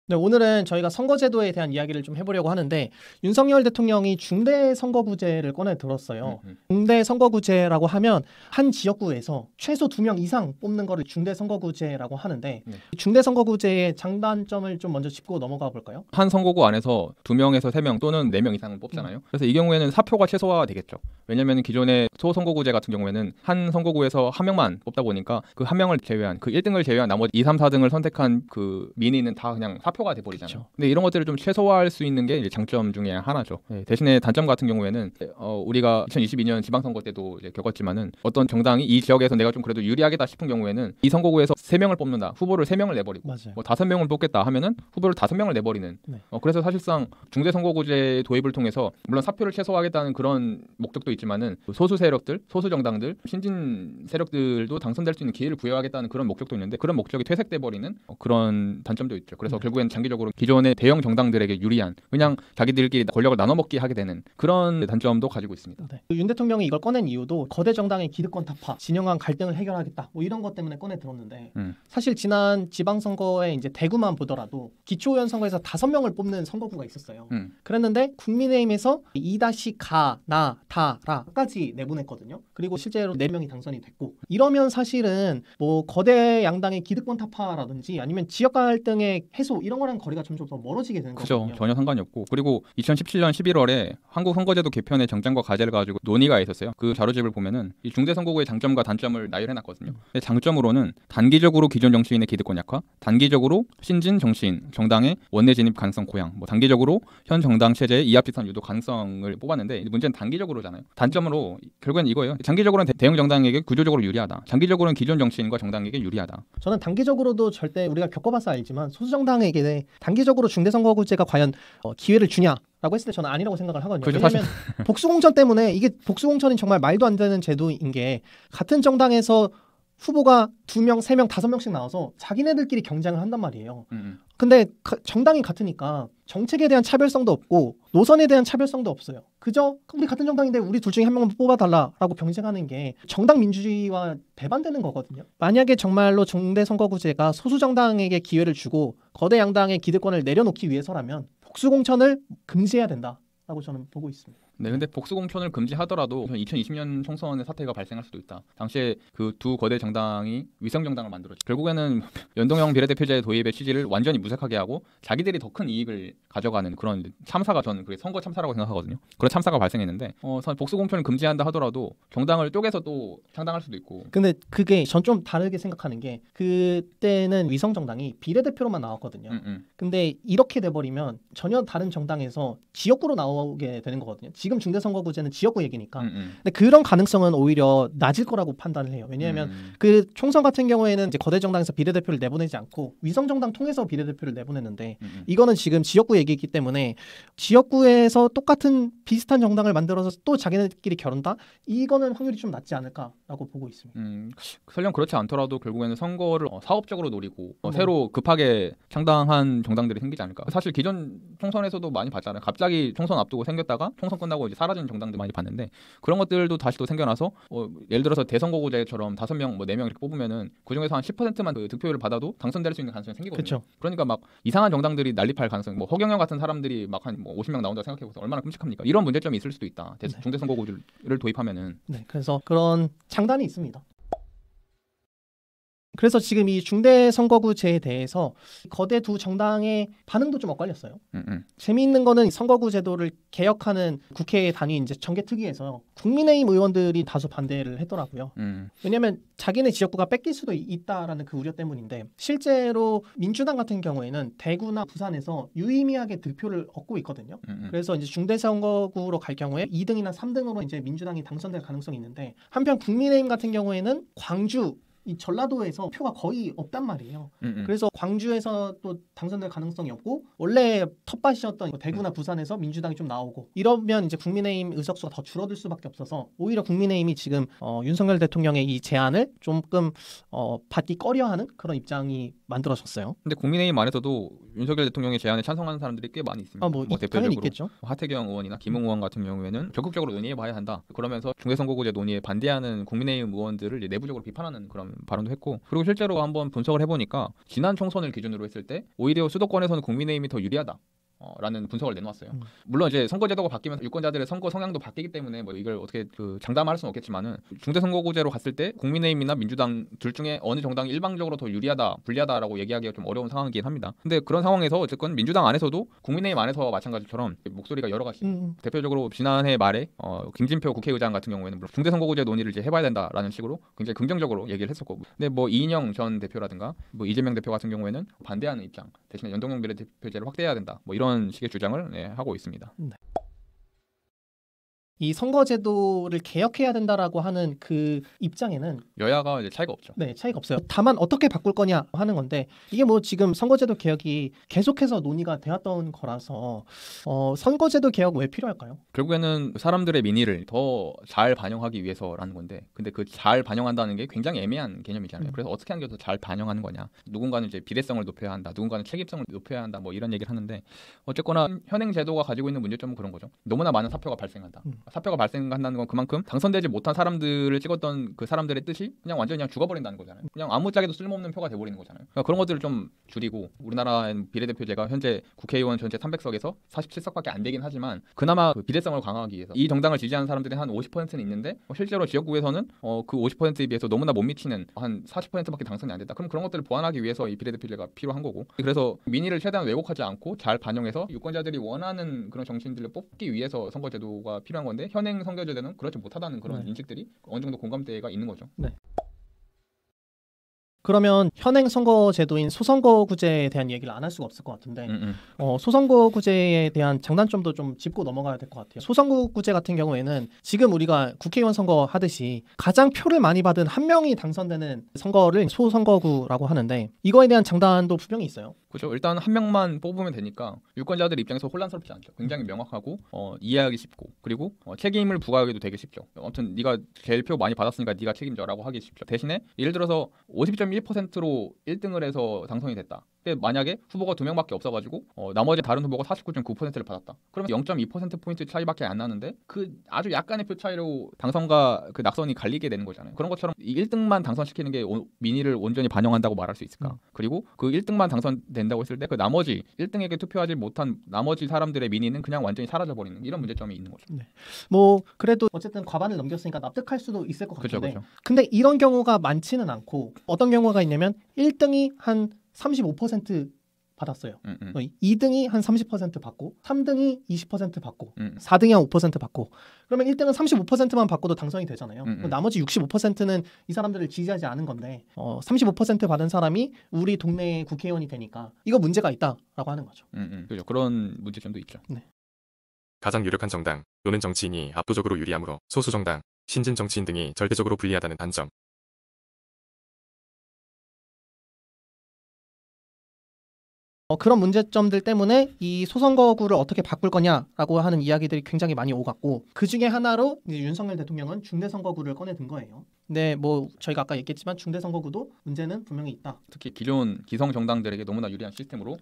네, 오늘은 저희가 선거제도에 대한 이야기를 좀 해보려고 하는데 윤석열 대통령이 중대선거구제를 꺼내 들었어요. 중대선거구제라고 하면 한 지역구에서 최소 2명 이상 뽑는 거를 중대선거구제라고 하는데 이 중대선거구제의 장단점을 좀 먼저 짚고 넘어가 볼까요? 한 선거구 안에서 2명에서 3명 또는 4명 이상은 뽑잖아요. 그래서 이 경우에는 사표가 최소화가 되겠죠. 왜냐하면 기존의 소선거구제 같은 경우에는 한 선거구에서 한 명만 뽑다 보니까 그 한 명을 제외한 그 1등을 제외한 나머지 2, 3, 4등을 선택한 그 민의는 다 그냥 사표가 돼버리잖아요. 그쵸. 근데 이런 것들을 좀 최소화할 수 있는 게 이제 장점 중에 하나죠. 대신에 단점 같은 경우에는 우리가 2022년 지방선거 때도 이제 겪었지만은 어떤 정당이 이 지역에서 내가 좀 그래도 유리하겠다 싶은 경우에는 이 선거구에서 3명을 뽑는다. 후보를 3명을 내버리고 맞아요. 뭐 5명을 뽑겠다 하면은 후보를 5명을 내버리는. 네. 그래서 사실상 중대선거구제 도입을 통해서 물론 사표를 최소화하겠다는 그런 목적도 있지만은 소수 세력들, 소수 정당들, 신진 세력들도 당선될 수 있는 기회를 부여하겠다는 그런 목적도 있는데 그런 목적이 퇴색돼 버리는 그런 단점도 있죠. 그래서 결국엔 장기적으로 기존의 대형 정당들에게 유리한 그냥 자기들끼리 권력을 나눠 먹기 하게 되는 그런 단점도 가지고 있습니다. 네. 윤 대통령이 이걸 꺼낸 이유도 거대 정당의 기득권 타파, 진영 간 갈등을 해결하겠다 뭐 이런 것 때문에 꺼내 들었는데 사실 지난 지방선거에 이제 대구만 보더라도 기초의원 선거에서 5명을 뽑는 선거구가 있었어요. 그랬는데 국민의힘에서 2-가, 나, 다, 라까지 내보냈거든요. 그리고 실제로 4명이 당선이 됐고 이러면 사실은 뭐 거대 양당의 기득권 타파라든지 아니면 지역 갈등의 해소 이런 거랑 거리가 점점 더 멀어지게 되는 거거든요. 그죠. 전혀 상관이 없고 그리고 2017년 11월에 한국선거제도 개편의 정장과 과제를 가지고 논의가 있었어요. 그 자료집을 보면은 이 중대선거구의 장점과 단점을 나열해놨거든요. 근데 장점으로는 단기적으로 기존 정치인의 기득권 약화, 단기적으로 신진 정치인, 정당의 원내 진입 가능성 고양, 뭐 단기적으로 현 정당 체제의 이합집산 유도 가능성을 뽑았는데 문제는 단기적으로잖아요. 단점으로 결국엔 이거예요. 장기적으로는 대형 정당에게 구조적으로 유리하다. 장기적으로는 기존 정치인과 정당에게 유리하다. 저는 단기적으로도 절대 우리가 겪어봐서 알지만 소수 정당에게 단기적으로 중대선거구제가 과연 기회를 주냐라고 했을 때 저는 아니라고 생각을 하거든요. 그렇죠, 왜냐하면 복수공천 때문에 이게 복수공천이 정말 말도 안 되는 제도인 게 같은 정당에서 후보가 2명, 3명, 5명씩 나와서 자기네들끼리 경쟁을 한단 말이에요. 근데 정당이 같으니까 정책에 대한 차별성도 없고 노선에 대한 차별성도 없어요. 그저 우리 같은 정당인데 우리 둘 중에 한 명만 뽑아달라라고 경쟁하는 게 정당 민주주의와 배반되는 거거든요. 만약에 정말로 중대선거구제가 소수 정당에게 기회를 주고 거대 양당의 기득권을 내려놓기 위해서라면 복수공천을 금지해야 된다라고 저는 보고 있습니다. 네, 근데 복수공천을 금지하더라도 2020년 총선의 사태가 발생할 수도 있다. 당시에 그 두 거대 정당이 위성 정당을 만들었죠. 결국에는 연동형 비례대표제 도입의 취지를 완전히 무색하게 하고 자기들이 더 큰 이익을 가져가는 그런 참사가 저는 그게 선거 참사라고 생각하거든요. 그런 참사가 발생했는데 복수공천을 금지한다 하더라도 정당을 쪼개서 또 창당할 수도 있고. 근데 그게 전 좀 다르게 생각하는 게 그때는 위성 정당이 비례대표로만 나왔거든요. 근데 이렇게 돼버리면 전혀 다른 정당에서 지역구로 나오게 되는 거거든요. 지금 중대선거구제는 지역구 얘기니까. 근데 그런 가능성은 오히려 낮을 거라고 판단을 해요. 왜냐하면 그 총선 같은 경우에는 이제 거대 정당에서 비례대표를 내보내지 않고 위성 정당 통해서 비례대표를 내보냈는데 이거는 지금 지역구 얘기이기 때문에 지역구에서 똑같은 비슷한 정당을 만들어서 또 자기네들끼리 겨룬다? 이거는 확률이 좀 낮지 않을까라고 보고 있습니다. 설령 그렇지 않더라도 결국에는 선거를 사업적으로 노리고 새로 급하게 창당한 정당들이 생기지 않을까. 사실 기존 총선에서도 많이 봤잖아요. 갑자기 총선 앞두고 생겼다가 총선 끝나고 이제 사라진 정당들 많이 봤는데 그런 것들도 다시 또 생겨나서 예를 들어서 대선거구제처럼 5명, 뭐 4명 이렇게 뽑으면은 그 중에서 한 10%만 그 득표율을 받아도 당선될 수 있는 가능성이 생기거든요. 그쵸. 그러니까 막 이상한 정당들이 난립할 가능성, 뭐 허경영 같은 사람들이 막 한 뭐 50명 나온다 생각해보세요. 얼마나 끔찍합니까? 이런 문제점이 있을 수도 있다. 중대선거구를 도입하면은. 네, 그래서 그런 장단이 있습니다. 그래서 지금 이 중대선거구제에 대해서 거대 두 정당의 반응도 좀 엇갈렸어요. 재미있는 거는 선거구 제도를 개혁하는 국회 단위 이제 정개특위에서 국민의힘 의원들이 다수 반대를 했더라고요. 왜냐하면 자기네 지역구가 뺏길 수도 있다라는 그 우려 때문인데 실제로 민주당 같은 경우에는 대구나 부산에서 유의미하게 득표를 얻고 있거든요. 그래서 이제 중대선거구로 갈 경우에 2등이나 3등으로 이제 민주당이 당선될 가능성이 있는데 한편 국민의힘 같은 경우에는 광주 이 전라도에서 표가 거의 없단 말이에요. 그래서 광주에서 또 당선될 가능성이 없고 원래 텃밭이었던 대구나 부산에서 민주당이 좀 나오고 이러면 이제 국민의힘 의석수가 더 줄어들 수밖에 없어서 오히려 국민의힘이 지금 윤석열 대통령의 이 제안을 조금 받기 꺼려하는 그런 입장이 만들어졌어요. 근데 국민의힘 안에서도 윤석열 대통령의 제안에 찬성하는 사람들이 꽤 많이 있습니다. 뭐 대표적으로 당연히 있겠죠. 하태경 의원이나 김웅 의원 같은 경우에는 적극적으로 논의해봐야 한다. 그러면서 중대선거구제 논의에 반대하는 국민의힘 의원들을 이제 내부적으로 비판하는 그런 발언도 했고 그리고 실제로 한번 분석을 해보니까 지난 총선을 기준으로 했을 때 오히려 수도권에서는 국민의힘이 더 유리하다. 라는 분석을 내놓았어요. 물론 이제 선거제도가 바뀌면서 유권자들의 선거 성향도 바뀌기 때문에 뭐 이걸 어떻게 장담할 수는 없겠지만은 중대선거구제로 갔을 때 국민의힘이나 민주당 둘 중에 어느 정당이 일방적으로 더 유리하다, 불리하다라고 얘기하기가 좀 어려운 상황이긴 합니다. 근데 그런 상황에서 어쨌건 민주당 안에서도 국민의힘 안에서 마찬가지처럼 목소리가 여러 가지. 대표적으로 지난해 말에 김진표 국회의장 같은 경우에는 중대선거구제 논의를 이제 해봐야 된다라는 식으로 굉장히 긍정적으로 얘기를 했었고, 근데 뭐 이인영 전 대표라든가 뭐 이재명 대표 같은 경우에는 반대하는 입장, 대신에 연동형 비례대표제를 확대해야 된다. 뭐 이런 식의 주장을 하고 있습니다. 네. 이 선거제도를 개혁해야 된다라고 하는 그 입장에는 여야가 이제 차이가 없죠. 네, 차이가 없어요. 다만 어떻게 바꿀 거냐 하는 건데 이게 뭐 지금 선거제도 개혁이 계속해서 논의가 되었던 거라서 선거제도 개혁 왜 필요할까요? 결국에는 사람들의 민의를 더 잘 반영하기 위해서라는 건데, 근데 그 잘 반영한다는 게 굉장히 애매한 개념이잖아요. 그래서 어떻게 하는 게 더 잘 반영하는 거냐? 누군가는 이제 비례성을 높여야 한다, 누군가는 책임성을 높여야 한다, 뭐 이런 얘기를 하는데 어쨌거나 현행 제도가 가지고 있는 문제점은 그런 거죠. 너무나 많은 사표가 발생한다. 사표가 발생한다는 건 그만큼 당선되지 못한 사람들을 찍었던 그 사람들의 뜻이 그냥 완전히 그냥 죽어버린다는 거잖아요. 그냥 아무짝에도 쓸모없는 표가 돼버리는 거잖아요. 그러니까 그런 것들을 좀 줄이고, 우리나라의 비례대표제가 현재 국회의원 전체 300석에서 47석밖에 안 되긴 하지만 그나마 그 비례성을 강화하기 위해서 이 정당을 지지하는 사람들이 한 50%는 있는데 실제로 지역구에서는 그 50%에 비해서 너무나 못 미치는 한 40%밖에 당선이 안 된다. 그럼 그런 것들을 보완하기 위해서 이 비례대표제가 필요한 거고, 그래서 민의를 최대한 왜곡하지 않고 잘 반영해서 유권자들이 원하는 그런 정치인들을 뽑기 위해서 선거제도가 필요한 건데 현행 선거제도는 그렇지 못하다는 그런 인식들이 어느 정도 공감대가 있는 거죠. 네. 그러면 현행 선거제도인 소선거구제에 대한 얘기를 안 할 수가 없을 것 같은데 소선거구제에 대한 장단점도 좀 짚고 넘어가야 될 것 같아요. 소선거구제 같은 경우에는 지금 우리가 국회의원 선거 하듯이 가장 표를 많이 받은 한 명이 당선되는 선거를 소선거구라고 하는데 이거에 대한 장단도 분명히 있어요. 그렇죠. 일단 한 명만 뽑으면 되니까 유권자들 입장에서 혼란스럽지 않죠. 굉장히 명확하고 이해하기 쉽고, 그리고 책임을 부과하기도 되게 쉽죠. 아무튼 네가 제일 표 많이 받았으니까 네가 책임져라고 하기 쉽죠. 대신에 예를 들어서 50.1%로 1등을 해서 당선이 됐다. 근데 만약에 후보가 2명밖에 없어가지고 나머지 다른 후보가 49.9%를 받았다. 그러면 0.2%포인트 차이밖에 안 나는데 그 아주 약간의 표 차이로 당선과 그 낙선이 갈리게 되는 거잖아요. 그런 것처럼 이 1등만 당선시키는 게 민의를 온전히 반영한다고 말할 수 있을까? 그리고 그 1등만 당선된다고 했을 때 그 나머지 1등에게 투표하지 못한 나머지 사람들의 민의는 그냥 완전히 사라져버리는 이런 문제점이 있는 거죠. 네. 뭐 그래도 어쨌든 과반을 넘겼으니까 납득할 수도 있을 것 같은데 그렇죠. 근데 이런 경우가 많지는 않고 어떤 경우가 있냐면 1등이 한 35% 받았어요. 2등이 한 30% 받고 3등이 20% 받고 4등이 한 5% 받고 그러면 1등은 35%만 받고도 당선이 되잖아요. 나머지 65%는 이 사람들을 지지하지 않은 건데 35% 받은 사람이 우리 동네의 국회의원이 되니까 이거 문제가 있다라고 하는 거죠. 그렇죠. 그런 문제점도 있죠. 네. 가장 유력한 정당 또는 정치인이 압도적으로 유리하므로 소수 정당, 신진 정치인 등이 절대적으로 불리하다는 단점. 그런 문제점들 때문에 이 소선거구를 어떻게 바꿀 거냐라고 하는 이야기들이 굉장히 많이 오갔고 그 중에 하나로 이제 윤석열 대통령은 중대선거구를 꺼내든 거예요. 근데 뭐 저희가 아까 얘기했지만 중대선거구도 문제는 분명히 있다. 특히 기존 기성 정당들에게 너무나 유리한 시스템으로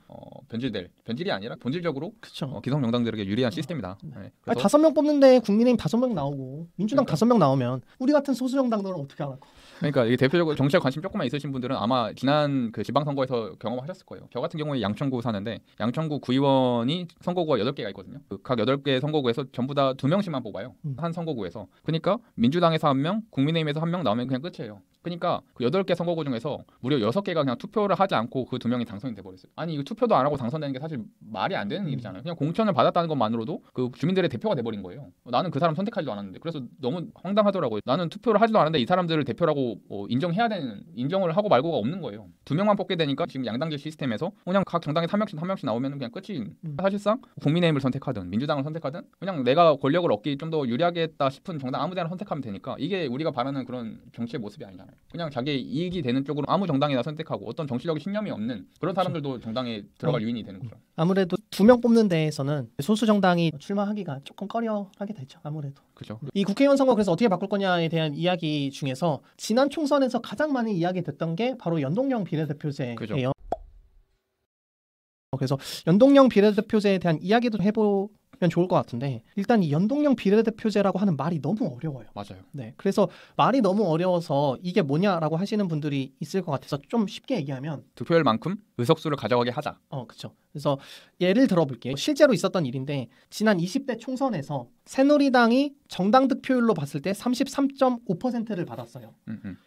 변질이 아니라 본질적으로 기성 정당들에게 유리한 시스템이다. 네. 5명 뽑는데 국민의힘 5명 나오고 민주당 5명 나오면 우리 같은 소수 정당들은 어떻게 하라고? 그러니까 이게 대표적으로 정치에 관심 조금만 있으신 분들은 아마 지난 그 지방선거에서 경험하셨을 거예요. 저 같은 경우에 양천구 사는데 양천구 구의원이 선거구가 8개가 있거든요. 각 8개 선거구에서 전부 다 2명씩만 뽑아요. 한 선거구에서. 그러니까 민주당에서 1명, 국민의힘에서 1명 나오면 그냥 끝이에요. 그러니까 그 8개 선거구 중에서 무려 6개가 그냥 투표를 하지 않고 그 2명이 당선이 돼버렸어요. 아니 이거 투표도 안 하고 당선되는 게 사실 말이 안 되는 일이잖아요. 그냥 공천을 받았다는 것만으로도 그 주민들의 대표가 돼버린 거예요. 나는 그 사람 선택하지도 않았는데. 그래서 너무 황당하더라고요. 나는 투표를 하지도 않았는데 이 사람들을 대표라고 인정해야 되는, 인정을 하고 말고가 없는 거예요. 2명만 뽑게 되니까 지금 양당제 시스템에서 그냥 각 정당에 3명씩 나오면 그냥 끝이. 사실상 국민의힘을 선택하든 민주당을 선택하든 그냥 내가 권력을 얻기 좀 더 유리하겠다 싶은 정당 아무 데나 선택하면 되니까 이게 우리가 바라는 그런 정치의 모습이 아니잖아요. 그냥 자기 이익이 되는 쪽으로 아무 정당이나 선택하고 어떤 정치적인 신념이 없는 그런 사람들도 정당에 들어갈 유인이 되는 거죠. 아무래도 2명 뽑는 데에서는 소수 정당이 출마하기가 조금 꺼려하게 되죠. 아무래도. 그렇죠. 이 국회의원 선거 그래서 어떻게 바꿀 거냐에 대한 이야기 중에서 지난 총선에서 가장 많이 이야기됐던 게 바로 연동형 비례대표제예요. 그렇죠. 그래서 연동형 비례대표제에 대한 이야기도 해볼 좋을 것 같은데 일단 이 연동형 비례대표제라고 하는 말이 너무 어려워요. 맞아요. 네, 그래서 말이 너무 어려워서 이게 뭐냐라고 하시는 분들이 있을 것 같아서 좀 쉽게 얘기하면 득표율만큼 의석수를 가져가게 하자. 그렇죠. 그래서 예를 들어볼게요. 실제로 있었던 일인데 지난 20대 총선에서 새누리당이 정당 득표율로 봤을 때 33.5%를 받았어요.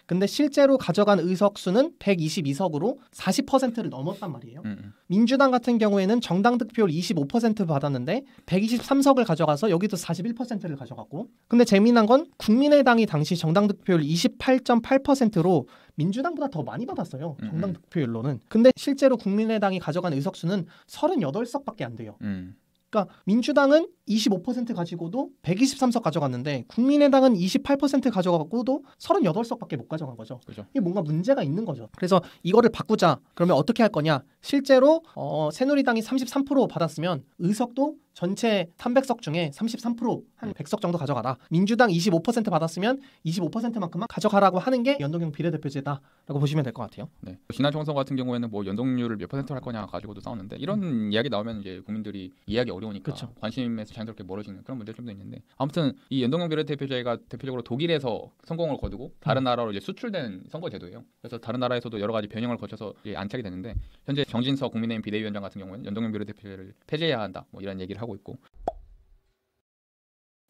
근데 실제로 가져간 의석수는 122석으로 40%를 넘었단 말이에요. 민주당 같은 경우에는 정당 득표율 25% 받았는데 123석을 가져가서 여기도 41%를 가져갔고, 근데 재미난 건 국민의당이 당시 정당 득표율 28.8%로 민주당보다 더 많이 받았어요. 정당 득표율로는. 근데 실제로 국민의당이 가져간 의석수는 38석밖에 안 돼요. 그러니까 민주당은 25% 가지고도 123석 가져갔는데 국민의당은 28% 가져가고도 38석밖에 못 가져간 거죠. 그죠. 이게 뭔가 문제가 있는 거죠. 그래서 이거를 바꾸자. 그러면 어떻게 할 거냐? 실제로 새누리당이 33% 받았으면 의석도 전체 300석 중에 33% 한 100석 정도 가져가라. 민주당 25% 받았으면 25%만큼만 가져가라고 하는 게 연동형 비례대표제다라고 보시면 될 것 같아요. 네. 지난 총선 같은 경우에는 뭐 연동률을 몇 %로 할 거냐 가지고도 싸웠는데 이런 이야기 나오면 이제 국민들이 이해하기 어려우니까 그쵸. 관심에서 자연스럽게 멀어지는 그런 문제가 좀 더 있는데, 아무튼 이 연동형 비례대표제가 대표적으로 독일에서 성공을 거두고 다른 나라로 이제 수출된 선거제도예요. 그래서 다른 나라에서도 여러 가지 변형을 거쳐서 이제 안착이 됐는데, 현재 정진석 국민의힘 비대위원장 같은 경우는 연동형 비례대표제를 폐지해야 한다 뭐 이런 얘기를 하고 있고,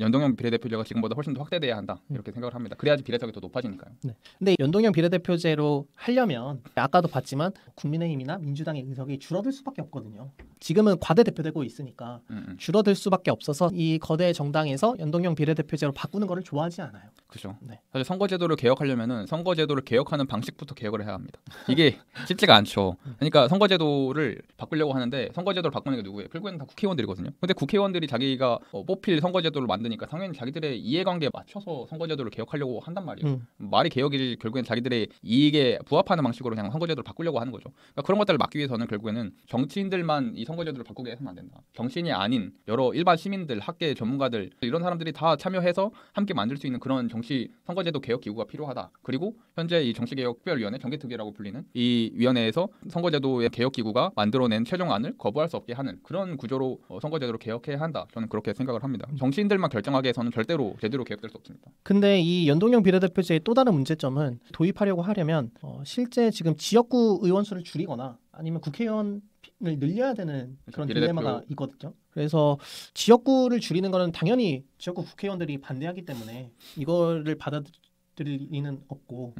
연동형 비례대표제가 지금보다 훨씬 더 확대돼야 한다 이렇게 생각을 합니다. 그래야지 비례성이 더 높아지니까요. 네. 근데 연동형 비례대표제로 하려면 아까도 봤지만 국민의힘이나 민주당의 의석이 줄어들 수밖에 없거든요. 지금은 과대대표되고 있으니까 줄어들 수밖에 없어서 이 거대 정당에서 연동형 비례대표제로 바꾸는 거를 좋아하지 않아요. 그렇죠. 네. 사실 선거제도를 개혁하려면은 선거제도를 개혁하는 방식부터 개혁을 해야 합니다. 이게 쉽지가 않죠. 그러니까 선거제도를 바꾸려고 하는데 선거제도를 바꾸는 게 누구예요? 결국에는 다 국회의원들이거든요. 근데 국회의원들이 자기가 뽑힐 선거제도를 만드니까 당연히 자기들의 이해관계에 맞춰서 선거제도를 개혁하려고 한단 말이에요. 말이 개혁이지 결국엔 자기들의 이익에 부합하는 방식으로 그냥 선거제도를 바꾸려고 하는 거죠. 그러니까 그런 것들을 막기 위해서는 결국에는 정치인들만 이 선거제도를 바꾸게 해서는 안 된다. 정치인이 아닌 여러 일반 시민들, 학계 전문가들 이런 사람들이 다 참여해서 함께 만들 수 있는 그런 정치 선거제도 개혁 기구가 필요하다. 그리고 현재 이 정치개혁특별위원회 정개특위라고 불리는 이 위원회에서 선거제도의 개혁 기구가 만들어낸 최종안을 거부할 수 없게 하는 그런 구조로 선거제도를 개혁해야 한다. 저는 그렇게 생각을 합니다. 정치인들만 결정하게 해서는 절대로 제대로 개혁될 수 없습니다. 근데 이 연동형 비례대표제의 또 다른 문제점은 도입하려고 하려면 실제 지금 지역구 의원 수를 줄이거나 아니면 국회의원을 늘려야 되는 그런 딜레마가 있거든요. 그래서 지역구를 줄이는 거는 당연히 지역구 국회의원들이 반대하기 때문에 이거를 받아들일 리는 없고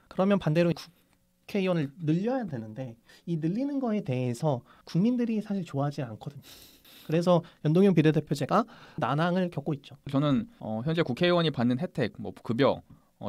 그러면 반대로 국회의원을 늘려야 되는데 이 늘리는 거에 대해서 국민들이 사실 좋아하지 않거든요. 그래서 연동형 비례대표제가 난항을 겪고 있죠. 저는 현재 국회의원이 받는 혜택, 뭐 급여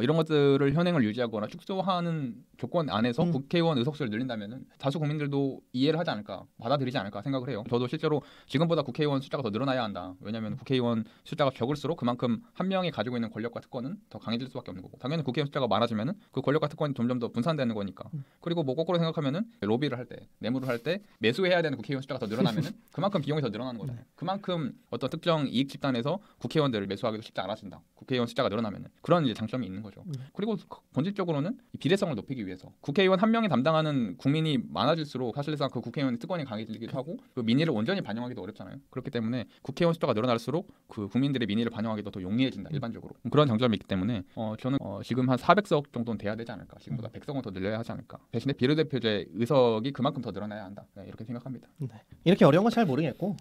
이런 것들을 현행을 유지하거나 축소하는 조건 안에서 국회의원 의석수를 늘린다면은 다수 국민들도 이해를 하지 않을까, 받아들이지 않을까 생각을 해요. 저도 실제로 지금보다 국회의원 숫자가 더 늘어나야 한다. 왜냐하면 국회의원 숫자가 적을수록 그만큼 한 명이 가지고 있는 권력과 특권은 더 강해질 수밖에 없는 거고, 당연히 국회의원 숫자가 많아지면은 그 권력과 특권이 점점 더 분산되는 거니까. 그리고 뭐 거꾸로 생각하면은 로비를 할 때, 뇌물을 할 때 매수해야 되는 국회의원 숫자가 더 늘어나면은 그만큼 비용이 더 늘어나는 거잖아요. 그만큼 어떤 특정 이익 집단에서 국회의원들을 매수하기도 쉽지 않아진다. 국회의원 숫자가 늘어나면은 그런 이제 장점이 있는 거죠. 그리고 본질적으로는 비례성을 높이기 위해서 국회의원 한 명이 담당하는 국민이 많아질수록 사실상 그 국회의원의 특권이 강해지기도 하고 그 민의를 온전히 반영하기도 어렵잖아요. 그렇기 때문에 국회의원 숫자가 늘어날수록 그 국민들의 민의를 반영하기도 더 용이해진다. 일반적으로 그런 장점이 있기 때문에 저는 지금 한 400석 정도는 돼야 되지 않을까. 지금보다 100석은 더 늘려야 하지 않을까. 대신에 비례대표제 의석이 그만큼 더 늘어나야 한다. 네, 이렇게 생각합니다. 네. 이렇게 어려운 건 잘 모르겠고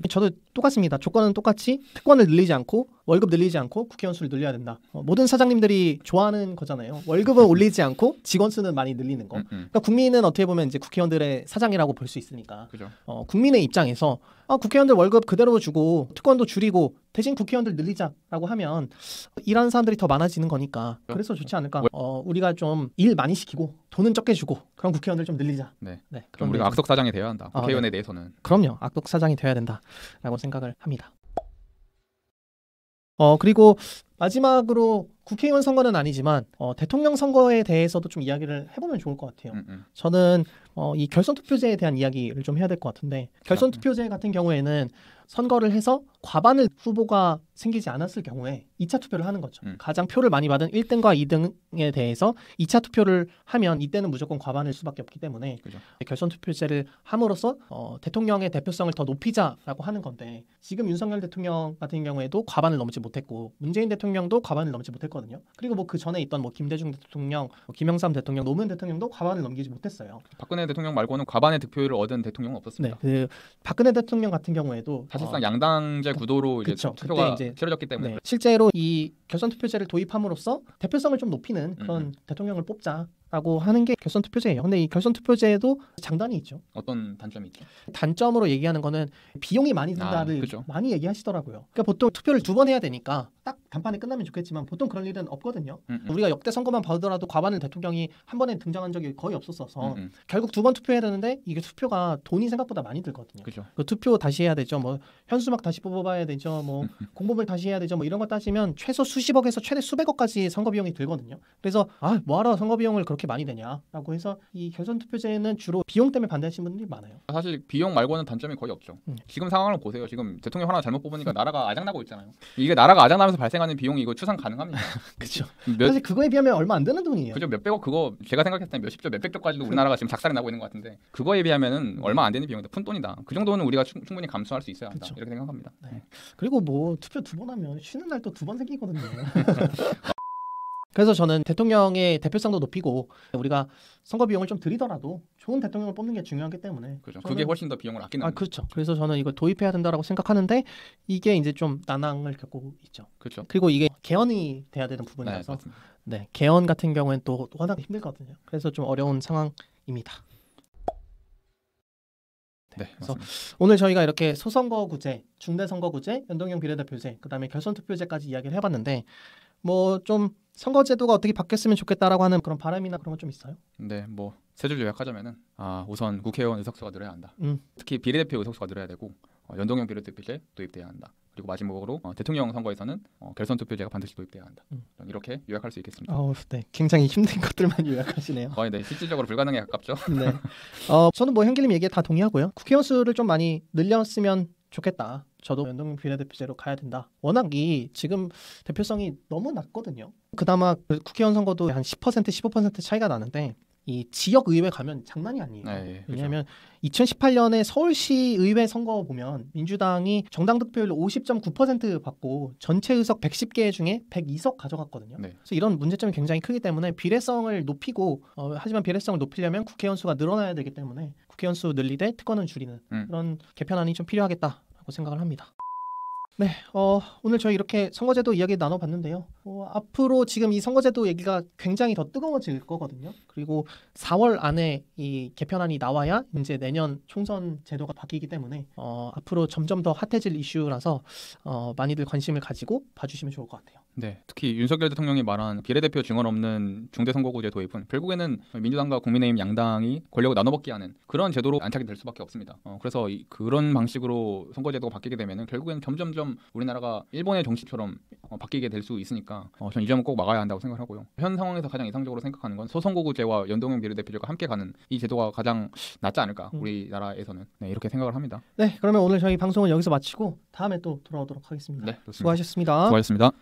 저도 똑같습니다. 조건은 똑같이 특권을 늘리지 않고 월급 늘리지 않고 국회의원 수를 늘려야 된다. 모든 사장님들이 좋아하는 거잖아요. 월급은 올리지 않고 직원 수는 많이 늘리는 거. 그러니까 국민은 어떻게 보면 이제 국회의원들의 사장이라고 볼 수 있으니까. 그죠. 국민의 입장에서 국회의원들 월급 그대로 주고 특권도 줄이고 대신 국회의원들 늘리자라고 하면 일하는 사람들이 더 많아지는 거니까 그래서 좋지 않을까. 우리가 좀 일 많이 시키고 돈은 적게 주고 그럼 국회의원들 좀 늘리자. 네. 그럼 우리가 악석 사장이 되어야 한다. 국회의원에 네. 대해서는. 그럼요. 악덕 사장이 되어야 된다라고 생각을 합니다. 그리고 마지막으로 국회의원 선거는 아니지만 대통령 선거에 대해서도 좀 이야기를 해보면 좋을 것 같아요. 저는 이 결선 투표제에 대한 이야기를 좀 해야 될 것 같은데 결선 투표제 같은 경우에는 선거를 해서 과반을 후보가 생기지 않았을 경우에 2차 투표를 하는 거죠. 가장 표를 많이 받은 1등과 2등에 대해서 2차 투표를 하면 이때는 무조건 과반일 수밖에 없기 때문에 그죠. 결선 투표제를 함으로써 대통령의 대표성을 더 높이자라고 하는 건데 지금 윤석열 대통령 같은 경우에도 과반을 넘지 못했고 문재인 대통령도 과반을 넘지 못했거든요. 그리고 뭐 그 전에 있던 뭐 김대중 대통령, 김영삼 대통령, 노무현 대통령도 과반을 넘기지 못했어요. 박근혜 대통령 말고는 과반의 득표율을 얻은 대통령은 없었습니다. 네, 그 박근혜 대통령 같은 경우에도 사실상 양당제 구도로 이제 그쵸. 투표가 그때 이제 치러졌기 때문에 네, 실제로 이 결선 투표제를 도입함으로써 대표성을 좀 높이는 그런 대통령을 뽑자라고 하는 게 결선 투표제예요. 근데 이 결선 투표제에도 장단이 있죠. 어떤 단점이 있죠? 단점으로 얘기하는 거는 비용이 많이 든다를 그죠. 많이 얘기하시더라고요. 그러니까 보통 투표를 2번 해야 되니까 딱 단판에 끝나면 좋겠지만 보통 그런 일은 없거든요. 우리가 역대 선거만 봐더라도 과반을 대통령이 한 번에 등장한 적이 거의 없었어서 결국 2번 투표해야 되는데 이게 투표가 돈이 생각보다 많이 들거든요. 그죠. 그 투표 다시 해야 되죠. 뭐 현수막 다시 뽑아봐야 되죠. 뭐 공보물 다시 해야 되죠. 뭐 이런 거 따지면 최소 수십억에서 최대 수백억까지 선거 비용이 들거든요. 그래서 뭐하러 선거 비용을 그렇게 많이 내냐라고 해서 이 결선 투표제는 주로 비용 때문에 반대하시는 분들이 많아요. 사실 비용 말고는 단점이 거의 없죠. 지금 상황을 보세요. 지금 대통령 하나 잘못 뽑으니까 나라가 아작나고 있잖아요. 이게 나라가 아작나면서 발생하는 비용이 이거 추산 가능합니까? 그렇죠. 사실 그거에 비하면 얼마 안 되는 돈이에요. 그죠. 몇백억 그거 제가 생각했을 때 몇십조 몇백조까지도 우리나라가 지금 작살이 나고 있는 것 같은데 그거에 비하면은 얼마 안 되는 비용이다. 푼돈이다. 그 정도는 우리가 충분히 감수할 수 있어야 한다. 그쵸. 이렇게 생각합니다. 네. 그리고 뭐 투표 2번 하면 쉬는 날 또 2번 생기거든요. 그래서 저는 대통령의 대표성도 높이고 우리가 선거 비용을 좀 들이더라도 좋은 대통령을 뽑는 게 중요하기 때문에 그죠. 그게 훨씬 더 비용을 아끼는 거죠. 그렇죠. 그래서 저는 이걸 도입해야 된다라고 생각하는데 이게 이제 좀 난항을 겪고 있죠. 그렇죠. 그리고 이게 개헌이 돼야 되는 부분이라서 네, 개헌 같은 경우에는 또 워낙 힘들거든요. 그래서 좀 어려운 상황입니다. 네, 그래서 맞습니다. 오늘 저희가 이렇게 소선거구제, 중대선거구제, 연동형 비례대표제, 그다음에 결선투표제까지 이야기를 해봤는데 뭐 좀 선거제도가 어떻게 바뀌었으면 좋겠다라고 하는 그런 바람이나 그런 건 좀 있어요? 네, 뭐 세 줄 요약하자면은 우선 국회의원 의석수가 늘어야 한다. 특히 비례대표 의석수가 늘어야 되고 연동형 비례대표제 도입돼야 한다. 그리고 마지막으로 대통령 선거에서는 결선 투표제가 반드시 도입돼야 한다. 이렇게 요약할 수 있겠습니다. 네, 굉장히 힘든 것들만 요약하시네요. 네, 실질적으로 불가능에 가깝죠. 네, 저는 뭐 현길님 얘기에 다 동의하고요. 국회의원 수를 좀 많이 늘렸으면 좋겠다. 저도 연동형 비례대표제로 가야 된다. 워낙 이 지금 대표성이 너무 낮거든요. 그나마 국회의원 선거도 한 10%, 15% 차이가 나는데 이 지역 의회 가면 장난이 아니에요. 네, 왜냐하면 2018년에 서울시 의회 선거 보면 민주당이 정당 득표율 50.9% 받고 전체 의석 110개 중에 102석 가져갔거든요. 네. 그래서 이런 문제점이 굉장히 크기 때문에 비례성을 높이고 하지만 비례성을 높이려면 국회의원 수가 늘어나야 되기 때문에 국회의원 수 늘리되 특권은 줄이는 그런 개편안이 좀 필요하겠다라고 생각을 합니다. 네, 오늘 저희 이렇게 선거제도 이야기 나눠봤는데요. 앞으로 지금 이 선거제도 얘기가 굉장히 더 뜨거워질 거거든요. 그리고 4월 안에 이 개편안이 나와야 이제 내년 총선 제도가 바뀌기 때문에 앞으로 점점 더 핫해질 이슈라서 많이들 관심을 가지고 봐주시면 좋을 것 같아요. 네, 특히 윤석열 대통령이 말한 비례대표 증언 없는 중대선거구제 도입은 결국에는 민주당과 국민의힘 양당이 권력을 나눠먹기하는 그런 제도로 안착이 될 수밖에 없습니다. 그래서 그런 방식으로 선거제도가 바뀌게 되면 결국에는 점점점 우리나라가 일본의 정치처럼 바뀌게 될 수 있으니까 전 이 점은 꼭 막아야 한다고 생각하고요. 현 상황에서 가장 이상적으로 생각하는 건 소선거구제와 연동형 비례대표제가 함께 가는 이 제도가 가장 낫지 않을까 우리나라에서는 이렇게 생각을 합니다. 네, 그러면 오늘 저희 방송은 여기서 마치고 다음에 또 돌아오도록 하겠습니다. 네, 좋습니다. 수고하셨습니다. 수고하셨습니다.